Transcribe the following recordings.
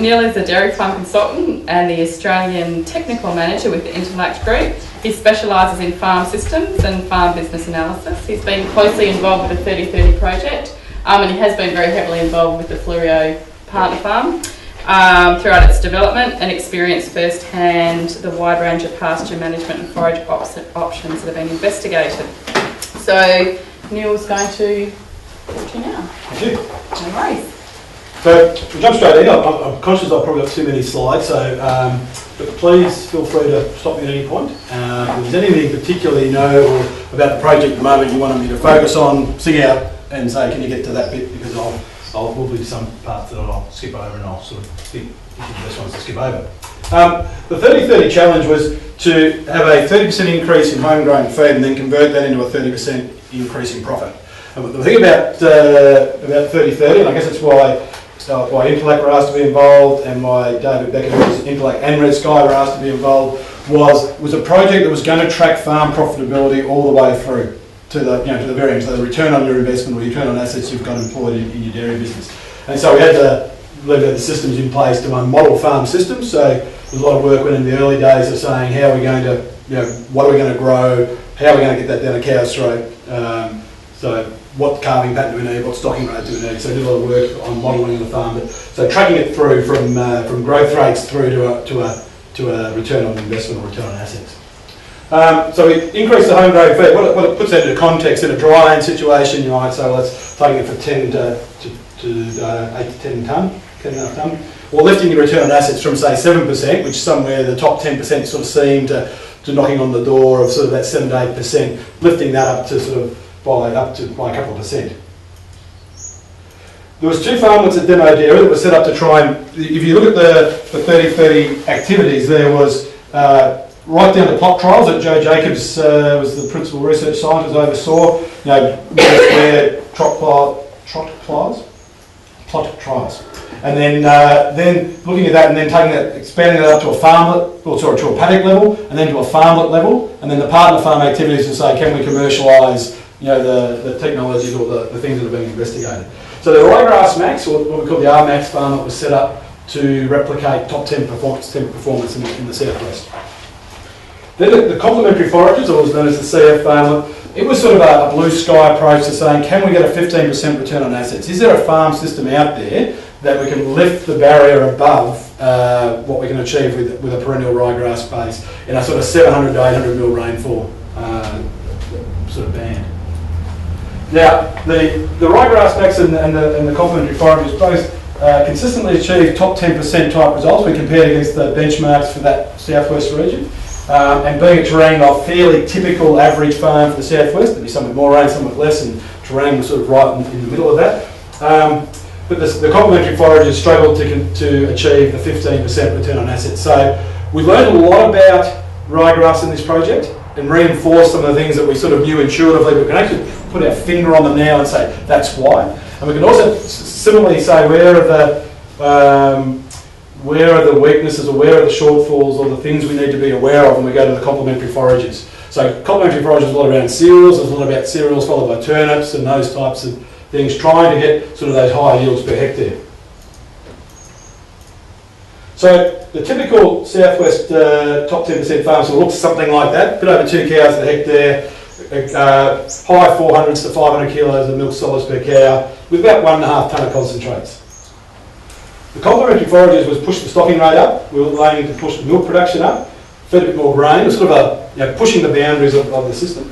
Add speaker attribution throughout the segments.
Speaker 1: Neil is a dairy farm consultant and the Australian technical manager with the Interact Group. He specialises in farm systems and farm business analysis. He's been closely involved with the 3030 project, and he has been very heavily involved with the Fleurieu partner farm throughout its development, and experienced firsthand the wide range of pasture management and forage options that have been investigated. So Neil's going to talk to you now.
Speaker 2: Thank you.
Speaker 1: No worries.
Speaker 2: So we'll jump straight in. I'm conscious I've probably got too many slides, so but please feel free to stop me at any point. If there's anything particularly you know or about the project at the moment you wanted me to focus on, sing out and say, can you get to that bit, because I'll probably do some parts that I'll skip over and I'll sort of pick the best ones to skip over. The 3030 challenge was to have a 30% increase in homegrown feed and then convert that into a 30% increase in profit. And the thing about 3030, and I guess it's why Intellect were asked to be involved and why David Becker, who's Intellect and Red Sky, were asked to be involved, was a project that was going to track farm profitability all the way through to the very end, so the return on your investment or return on assets you've got employed in your dairy business. And so we had to leave the systems in place to model farm systems. So there's a lot of work went in the early days of saying how are we going to, what are we going to grow, how are we going to get that down a cow's throat. So what calving pattern do we need, what stocking rate do we need. So I did a lot of work on modelling the farm, but so tracking it through from growth rates through to a return on investment or return on assets. So we increased the home grown feed. What it puts that into context, in a dry land situation, you might say, well, let's taking it from 10 to 8 to 10 tonne, 10.5 tonne. Or lifting your return on assets from say 7%, which somewhere the top 10% sort of seem to knocking on the door of sort of that 7 to 8%, lifting that up to sort of by a couple of percent. There was two farmlets at Demo Dairy that were set up to try and, if you look at the 3030 activities, there was right down to plot trials that Joe Jacobs was the principal research scientist oversaw, where plot trials. And then looking at that and then taking that, expanding that up to a farmlet, to a paddock level, and then to a farmlet level, and then the partner farm activities to say, can we commercialise the technologies or the things that are being investigated. So the Ryegrass Max, or what we call the RMax farmlet, was set up to replicate top 10 performance in the southwest. Then the complementary forages, or was known as the CF farmlet, it was sort of a blue sky approach to saying, can we get a 15% return on assets? Is there a farm system out there that we can lift the barrier above what we can achieve with a perennial ryegrass base in a sort of 700 to 800 mil rainfall sort of band? Now, the Ryegrass Max and the complementary forages both consistently achieve top 10% type results when compared against the benchmarks for that southwest region. And being a terrain of fairly typical average farm for the southwest, there'd be some with more rain, some with less, and terrain was sort of right in the middle of that. But the complementary forages struggled to achieve the 15% return on assets. So we learned a lot about ryegrass in this project and reinforced some of the things that we sort of knew intuitively, but we can actually put our finger on them now and say that's why. And we can also similarly say where are the weaknesses or where are the shortfalls or the things we need to be aware of when we go to the complementary forages. So complementary forages is a lot around cereals, there's a lot about cereals followed by turnips and those types of things, trying to get sort of those higher yields per hectare. So the typical southwest top 10% farms will look something like that, a bit over 2 cows a hectare, high 400s to 500 kilos of milk solids per cow, with about 1.5 tonne of concentrates. The complementary forages was push the stocking rate up. We were aiming to push the milk production up, feed a bit more grain. It was sort of pushing the boundaries of the system.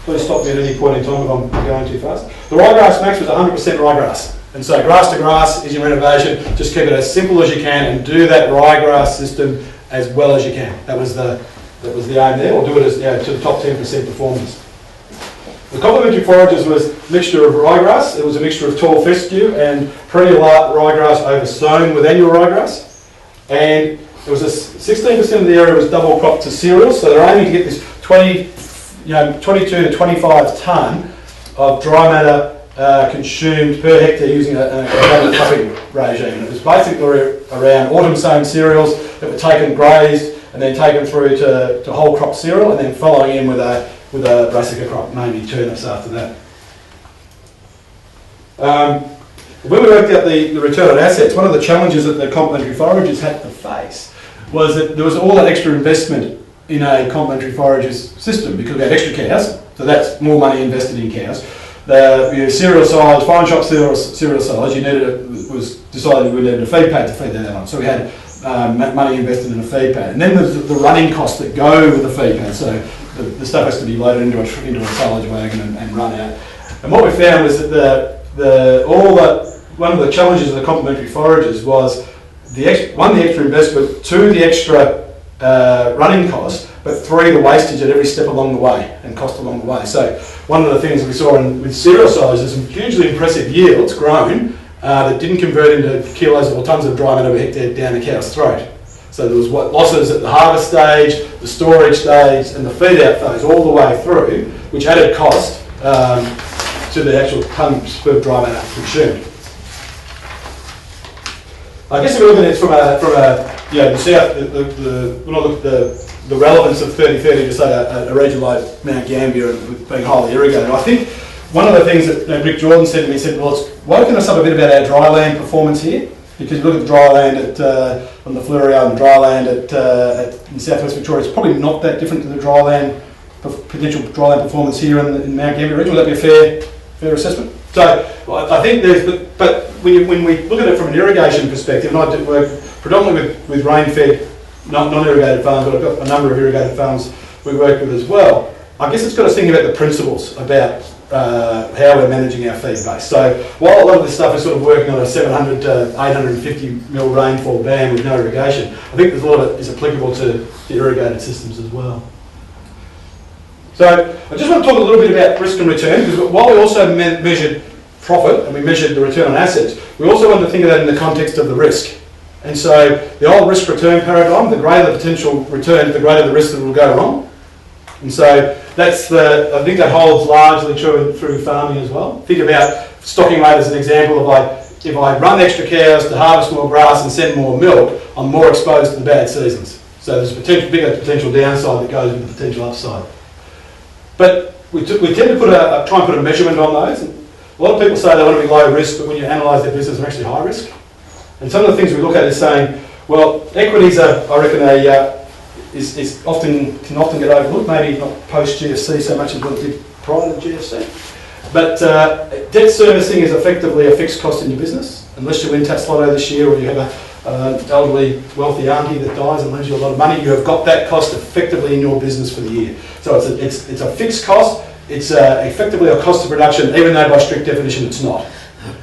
Speaker 2: Please stop me at any point in time if I'm going too fast. The Ryegrass Max was 100% ryegrass. And so grass to grass is your innovation. Just keep it as simple as you can and do that ryegrass system as well as you can. That was the aim there, or do it as to the top 10% performance. The complementary forages was a mixture of ryegrass. It was a mixture of tall fescue and perennial ryegrass oversown with annual ryegrass. And it was 16% of the area was double cropped to cereals. So they're aiming to get this 22 to 25 tonne of dry matter consumed per hectare using a double cropping regime. And it was basically around autumn sown cereals that were taken grazed and then taken through to whole crop cereal, and then following in with a brassica crop, maybe turnips after that. when we worked out the return on assets, one of the challenges that the complementary foragers had to face was that there was all that extra investment in a complementary foragers system because we had extra cows, so that's more money invested in cows. The cereal silage, fine shop cereal silage, it was decided we needed a feed pad to feed that on. So we had money invested in a feed pad. And then there's the running costs that go with the feed pad. So the stuff has to be loaded into a silage wagon and run out. And what we found was that one of the challenges of the complementary foragers was the extra investment, 2, the extra running cost, but 3, the wastage at every step along the way and cost along the way. So one of the things we saw with cereal silage is some hugely impressive yields grown that didn't convert into kilos or tonnes of dry matter per hectare down the cow's throat. So there was losses at the harvest stage, the storage stage, and the feed out phase all the way through, which added cost to the actual tonnes of dry matter consumed. I guess if we look at it from the south, when I look at the relevance of 3030 to say a region like Mount Gambier and being highly irrigated, I think one of the things that Rick Jordan said to me, he said, well, it's woken us up a bit about our dry land performance here, because you look at the dry land on the Fleurieu and the dry land in southwest Victoria, it's probably not that different to the dry land, potential dry land performance here in Mount Gambier region. Would that be a fair assessment? So I think but when we look at it from an irrigation perspective, and I do work predominantly with rain-fed, non-irrigated farms, but I've got a number of irrigated farms we work with as well. I guess it's got us thinking about the principles about how we're managing our feed base. So while a lot of this stuff is sort of working on a 700 to 850 mil rainfall band with no irrigation, I think there's a lot of it is applicable to the irrigated systems as well. So I just want to talk a little bit about risk and return, because while we also measured profit and we measured the return on assets, we also want to think of that in the context of the risk. And so the old risk-return paradigm, the greater the potential return, the greater the risk that will go wrong. And so I think that holds largely true through farming as well. Think about stocking rate as an example of if I run extra cows to harvest more grass and send more milk, I'm more exposed to the bad seasons. So there's a bigger potential downside that goes with the potential upside. But we tend to try and put a measurement on those. A lot of people say they want to be low risk, but when you analyse their business, they're actually high risk. And some of the things we look at is saying, well, equities are, I reckon, can often get overlooked, maybe not post GFC so much as what it did prior to the GFC. But debt servicing is effectively a fixed cost in your business, unless you win Tax Lotto this year or you have an elderly wealthy auntie that dies and lends you a lot of money. You have got that cost effectively in your business for the year. So it's a fixed cost. It's effectively a cost of production, even though by strict definition it's not.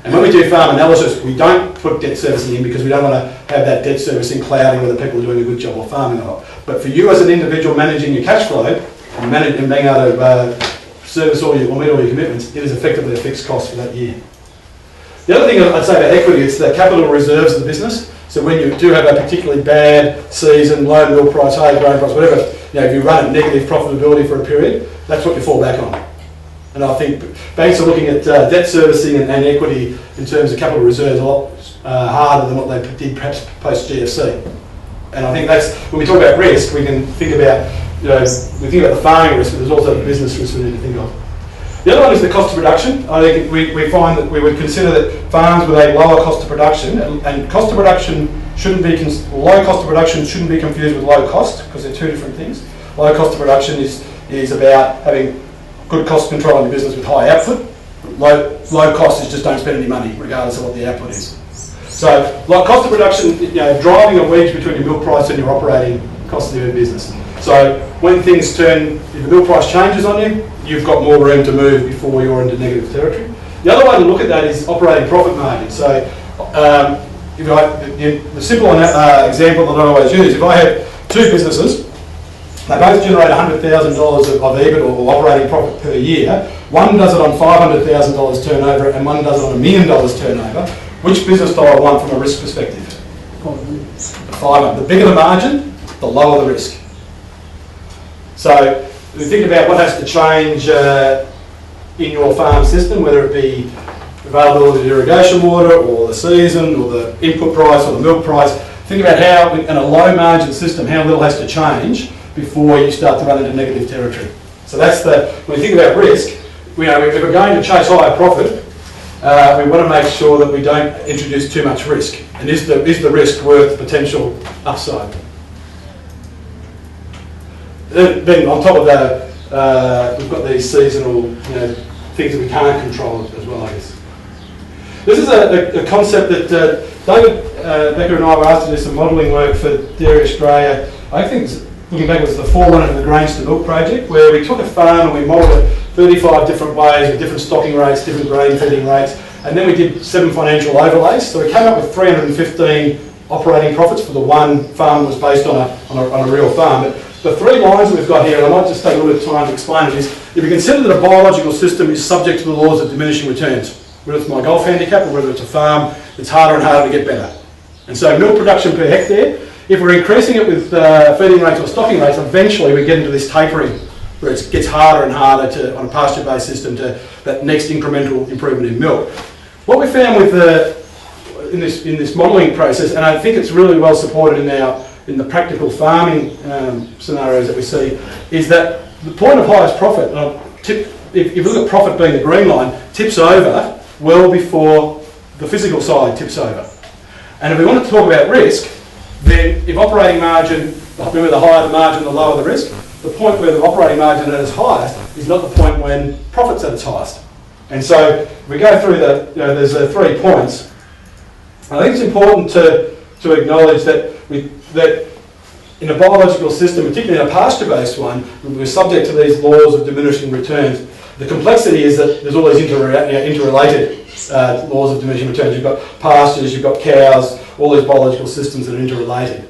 Speaker 2: And when we do farm analysis, we don't put debt servicing in because we don't want to have that debt servicing clouding whether people are doing a good job of farming or not. But for you as an individual managing your cash flow and being able to service or meet all your commitments, it is effectively a fixed cost for that year. The other thing I'd say about equity is the capital reserves of the business. So when you do have a particularly bad season, low milk price, high grain price, whatever, if you run at negative profitability for a period, that's what you fall back on. And I think banks are looking at debt servicing and equity in terms of capital reserves a lot harder than what they did perhaps post GFC. And I think that's when we talk about risk, we can think about we think about the farming risk, but there's also the business risk we need to think of. The other one is the cost of production. I think we find that we would consider that farms with a lower cost of production and cost of production low cost of production shouldn't be confused with low cost because they're two different things. Low cost of production is about having good cost control in your business with high output. Low cost is just don't spend any money regardless of what the output is. So like cost of production, driving a wedge between your milk price and your operating cost of your business. So when things turn, if the milk price changes on you, you've got more room to move before you're into negative territory. The other way to look at that is operating profit margin. So the simple example that I always use, if I have two businesses, they both generate $100,000 of EBIT or operating profit per year. One does it on $500,000 turnover and one does it on $1 million turnover. Which business do I want from a risk perspective? The bigger the margin, the lower the risk. So we think about what has to change in your farm system, whether it be availability of irrigation water or the season or the input price or the milk price. Think about how, in a low margin system, how little has to change before you start to run into negative territory. So that's when we think about risk, if we're going to chase higher profit, we want to make sure that we don't introduce too much risk. And is the risk worth the potential upside? Then on top of that, we've got these seasonal, things that we can't control as well, I guess. This is a concept that David Becker and I were asked to do some modelling work for Dairy Australia. I think, looking back, it was the forerunner of the Grains to Milk project, where we took a farm and we modelled it 35 different ways with different stocking rates, different grain feeding rates, and then we did 7 financial overlays. So we came up with 315 operating profits for the one farm that was based on a real farm. But the 3 lines that we've got here, and I might just take a little bit of time to explain it, is if you consider that a biological system is subject to the laws of diminishing returns, whether it's my golf handicap or whether it's a farm, it's harder and harder to get better. And so milk production per hectare, if we're increasing it with feeding rates or stocking rates, eventually we get into this tapering where it gets harder and harder to, on a pasture-based system, to that next incremental improvement in milk. What we found with in this modelling process, and I think it's really well supported in the practical farming scenarios that we see, is that the point of highest profit, if you look at profit being the green line, tips over well before the physical side tips over. And if we want to talk about risk, then if operating margin, remember the higher the margin, the lower the risk, the point where the operating margin at its highest is not the point when profit's at its highest. And so if we go through there's 3 points. I think it's important to acknowledge that in a biological system, particularly in a pasture-based one, we're subject to these laws of diminishing returns. The complexity is that there's all these interrelated laws of diminishing returns. You've got pastures, you've got cows, all these biological systems that are interrelated.